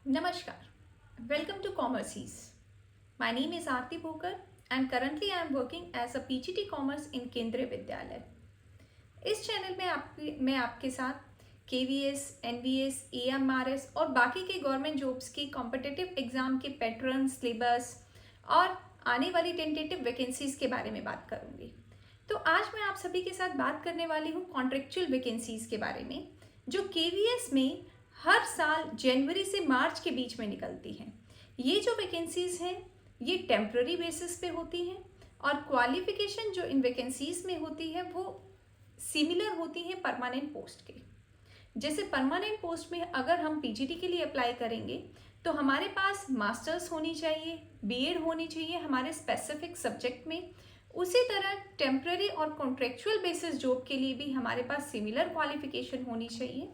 Namaskar. Welcome to Commerces. My name is Aarti Bhokar and currently I am working as a PGT Commerce in केंद्रीय विद्यालय. इस channel में मैं आपके साथ KVS, NVS, AMRS और बाकी के गवर्नमेंट जॉब्स की कॉम्पिटिटिव एग्जाम के पैटर्न, सिलेबस और आने वाली टेंटेटिव वैकेंसीज के बारे में बात करूंगी. तो आज मैं आप सभी के साथ बात करने वाली हूँ कॉन्ट्रेक्चुअल वैकेंसीज के बारे में, जो KVS में हर साल जनवरी से मार्च के बीच में निकलती हैं. ये जो वैकेंसीज हैं ये टेम्प्ररी बेसिस पे होती हैं और क्वालिफिकेशन जो इन वैकेंसीज में होती है वो सिमिलर होती हैं परमानेंट पोस्ट के. जैसे परमानेंट पोस्ट में अगर हम पीजीटी के लिए अप्लाई करेंगे तो हमारे पास मास्टर्स होनी चाहिए, बीएड होनी चाहिए हमारे स्पेसिफिक सब्जेक्ट में. उसी तरह टेम्प्ररी और कॉन्ट्रेक्चुअल बेसिस जॉब के लिए भी हमारे पास सिमिलर क्वालिफिकेशन होनी चाहिए.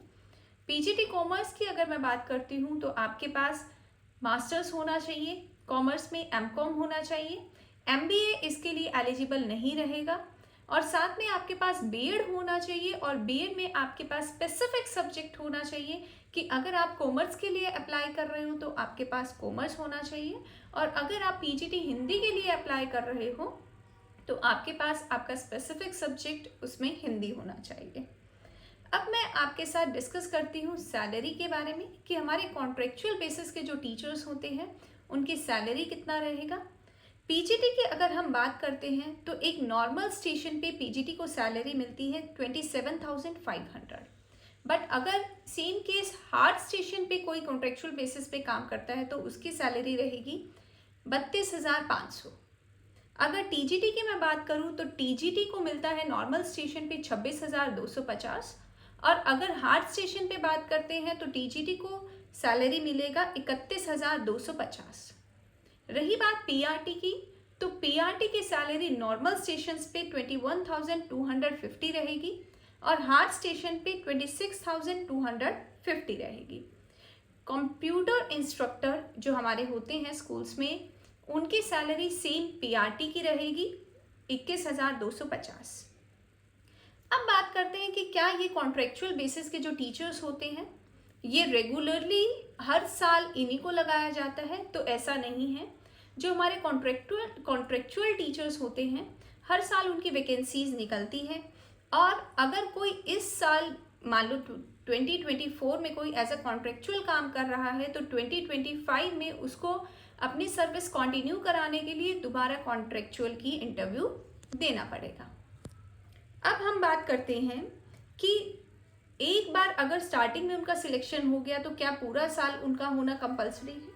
पीजीटी कॉमर्स की अगर मैं बात करती हूँ तो आपके पास मास्टर्स होना चाहिए, कॉमर्स में एमकॉम होना चाहिए, एमबीए इसके लिए एलिजिबल नहीं रहेगा और साथ में आपके पास बीएड होना चाहिए और बीएड में आपके पास स्पेसिफिक सब्जेक्ट होना चाहिए कि अगर आप कॉमर्स के लिए अप्लाई कर रहे हो तो आपके पास कॉमर्स होना चाहिए और अगर आप पीजीटी हिंदी के लिए अप्लाई कर रहे हो तो आपके पास आपका स्पेसिफिक सब्जेक्ट उसमें हिंदी होना चाहिए. अब मैं आपके साथ डिस्कस करती हूँ सैलरी के बारे में कि हमारे कॉन्ट्रेक्चुअल बेसिस के जो टीचर्स होते हैं उनकी सैलरी कितना रहेगा. पीजीटी की अगर हम बात करते हैं तो एक नॉर्मल स्टेशन पे पीजीटी को सैलरी मिलती है 27,500. बट अगर सेम केस हार्ड स्टेशन पे कोई कॉन्ट्रेक्चुअल बेसिस पे काम करता है तो उसकी सैलरी रहेगी 32,500. अगर टीजीटी की मैं बात करूँ तो टीजीटी को मिलता है नॉर्मल स्टेशन पे 26,250 और अगर हार्ड स्टेशन पे बात करते हैं तो टीजीटी को सैलरी मिलेगा 31,250. रही बात पीआरटी की तो पीआरटी की सैलरी नॉर्मल स्टेशन पे 21,250 रहेगी और हार्ड स्टेशन पे 26,250 रहेगी. कंप्यूटर इंस्ट्रक्टर जो हमारे होते हैं स्कूल्स में उनकी सैलरी सेम पीआरटी की रहेगी 21,250. अब बात करते हैं कि क्या ये कॉन्ट्रेक्चुअल बेसिस के जो टीचर्स होते हैं ये रेगुलरली हर साल इन्हीं को लगाया जाता है, तो ऐसा नहीं है. जो हमारे कॉन्ट्रेक्चुअल टीचर्स होते हैं हर साल उनकी वैकेंसीज निकलती हैं और अगर कोई इस साल मान लो 2024 में कोई एज अ कॉन्ट्रेक्चुअल काम कर रहा है तो 2025 में उसको अपनी सर्विस कंटिन्यू कराने के लिए दोबारा कॉन्ट्रेक्चुअल की इंटरव्यू देना पड़ेगा. अब हम बात करते हैं कि एक बार अगर स्टार्टिंग में उनका सिलेक्शन हो गया तो क्या पूरा साल उनका होना कंपलसरी है,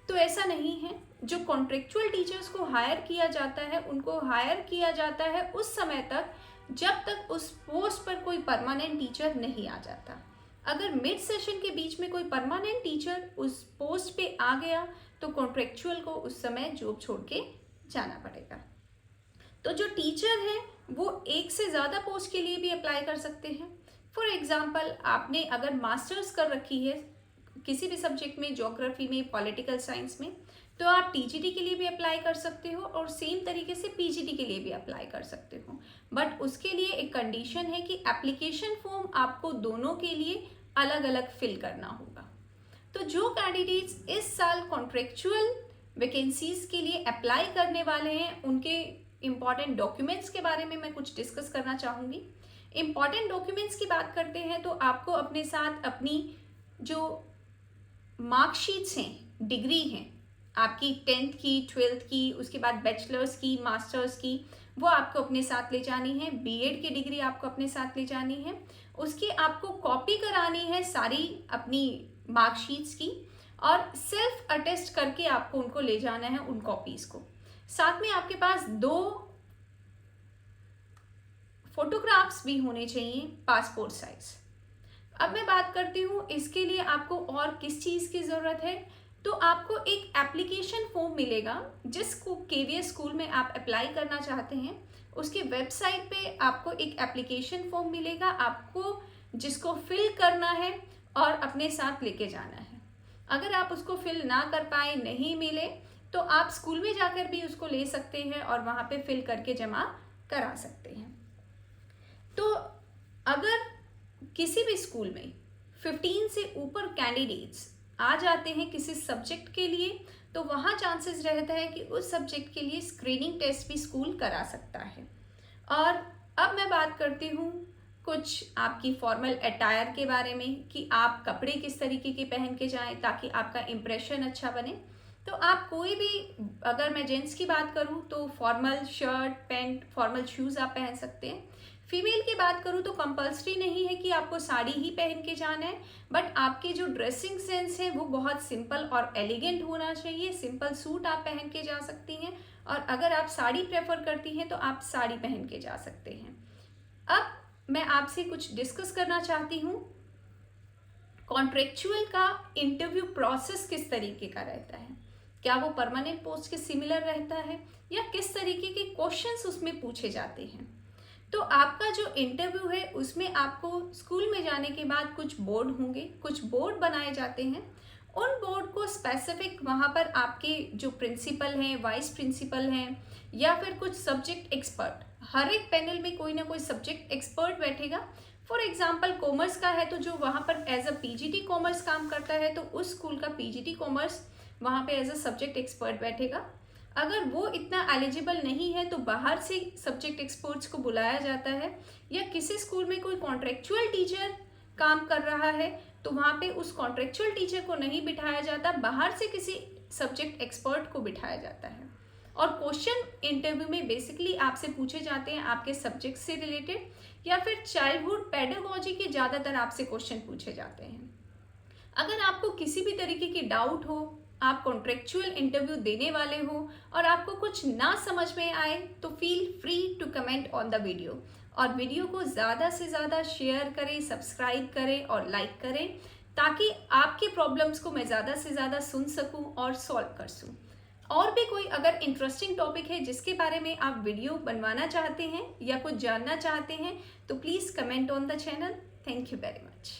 तो ऐसा नहीं है. जो कॉन्ट्रेक्चुअल टीचर्स को हायर किया जाता है उनको हायर किया जाता है उस समय तक जब तक उस पोस्ट पर कोई परमानेंट टीचर नहीं आ जाता. अगर मिड सेशन के बीच में कोई परमानेंट टीचर उस पोस्ट पे आ गया तो कॉन्ट्रेक्चुअल को उस समय जॉब छोड़ के जाना पड़ेगा. तो जो टीचर है वो एक से ज़्यादा पोस्ट के लिए भी अप्लाई कर सकते हैं. फॉर एग्जाम्पल आपने अगर मास्टर्स कर रखी है किसी भी सब्जेक्ट में, ज्योग्राफी में, पॉलिटिकल साइंस में, तो आप टीजीटी के लिए भी अप्लाई कर सकते हो और सेम तरीके से पीजीटी के लिए भी अप्लाई कर सकते हो. बट उसके लिए एक कंडीशन है कि एप्लीकेशन फॉर्म आपको दोनों के लिए अलग अलग फिल करना होगा. तो जो कैंडिडेट्स इस साल कॉन्ट्रेक्चुअल वैकेंसीज के लिए अप्लाई करने वाले हैं उनके इम्पॉर्टेंट डॉक्यूमेंट्स के बारे में मैं कुछ डिस्कस करना चाहूँगी. इम्पॉर्टेंट डॉक्यूमेंट्स की बात करते हैं तो आपको अपने साथ अपनी जो मार्कशीट्स हैं, डिग्री हैं, आपकी 10th की, 12th की, उसके बाद बैचलर्स की, मास्टर्स की, वो आपको अपने साथ ले जानी है. बीएड की डिग्री आपको अपने साथ ले जानी है. उसकी आपको कॉपी करानी है सारी अपनी मार्कशीट्स की और सेल्फ अटेस्ट करके आपको उनको ले जाना है उन कॉपीज़ को. साथ में आपके पास 2 फोटोग्राफ्स भी होने चाहिए पासपोर्ट साइज. अब मैं बात करती हूँ इसके लिए आपको और किस चीज़ की ज़रूरत है. तो आपको एक एप्लीकेशन फॉर्म मिलेगा जिसको केवीएस स्कूल में आप अप्लाई करना चाहते हैं उसके वेबसाइट पे आपको एक एप्लीकेशन फॉर्म मिलेगा आपको जिसको फिल करना है और अपने साथ लेके जाना है. अगर आप उसको फिल ना कर पाए, नहीं मिले, तो आप स्कूल में जाकर भी उसको ले सकते हैं और वहाँ पे फिल करके जमा करा सकते हैं. तो अगर किसी भी स्कूल में 15 से ऊपर कैंडिडेट्स आ जाते हैं किसी सब्जेक्ट के लिए, तो वहाँ चांसेस रहता है कि उस सब्जेक्ट के लिए स्क्रीनिंग टेस्ट भी स्कूल करा सकता है। और अब मैं बात करती हूँ कुछ आपकी फॉर्मल अटायर के बारे में कि आप कपड़े किस तरीके के पहन के जाएं ताकि आपका इम्प्रेशन अच्छा बने। तो आप कोई भी, अगर मैं जेंट्स की बात करूँ तो formal shirt pant, formal shoes आप पहन सकते हैं। फीमेल की बात करूँ तो कंपल्सरी नहीं है कि आपको साड़ी ही पहन के जाना है, बट आपके जो ड्रेसिंग सेंस है वो बहुत सिंपल और एलिगेंट होना चाहिए। सिंपल सूट आप पहन के जा सकती हैं, और अगर आप साड़ी प्रेफर करती हैं तो आप साड़ी पहन के जा सकते हैं। अब मैं आपसे कुछ डिस्कस करना चाहती हूँ, कॉन्ट्रेक्चुअल का इंटरव्यू प्रोसेस किस तरीके का रहता है, क्या वो परमानेंट पोस्ट के सिमिलर रहता है या किस तरीके के क्वेश्चंस उसमें पूछे जाते हैं। तो आपका जो इंटरव्यू है उसमें आपको स्कूल में जाने के बाद कुछ बोर्ड होंगे, कुछ बोर्ड बनाए जाते हैं। उन बोर्ड को स्पेसिफिक वहाँ पर आपके जो प्रिंसिपल हैं, वाइस प्रिंसिपल हैं, या फिर कुछ सब्जेक्ट एक्सपर्ट, हर एक पैनल में कोई ना कोई सब्जेक्ट एक्सपर्ट बैठेगा। फॉर एग्जाम्पल कॉमर्स का है तो जो वहाँ पर एज अ पीजीटी कॉमर्स काम करता है तो उस स्कूल का पीजीटी कॉमर्स वहाँ पे एज अ सब्जेक्ट एक्सपर्ट बैठेगा। अगर वो इतना एलिजिबल नहीं है तो बाहर से सब्जेक्ट एक्सपर्ट्स को बुलाया जाता है, या किसी स्कूल में कोई कॉन्ट्रेक्चुअल टीचर काम कर रहा है तो वहाँ पे उस कॉन्ट्रेक्चुअल टीचर को नहीं बिठाया जाता, बाहर से किसी सब्जेक्ट एक्सपर्ट को बिठाया जाता है। और क्वेश्चन इंटरव्यू में बेसिकली आपसे पूछे जाते हैं आपके सब्जेक्ट से रिलेटेड, या फिर चाइल्डहुड पेडागोजी के ज़्यादातर आपसे क्वेश्चन पूछे जाते हैं। अगर आपको किसी भी तरीके की डाउट हो, आप कॉन्ट्रेक्चुअल इंटरव्यू देने वाले हो और आपको कुछ ना समझ में आए, तो feel free to comment on the video. और वीडियो को ज़्यादा से ज़्यादा शेयर करें, सब्सक्राइब करें और लाइक करें, ताकि आपके प्रॉब्लम्स को मैं ज़्यादा से ज़्यादा सुन सकूं और सॉल्व कर सकूं। और भी कोई अगर इंटरेस्टिंग टॉपिक है जिसके बारे में आप वीडियो बनवाना चाहते हैं या कुछ जानना चाहते हैं तो please comment on the channel. Thank you very much.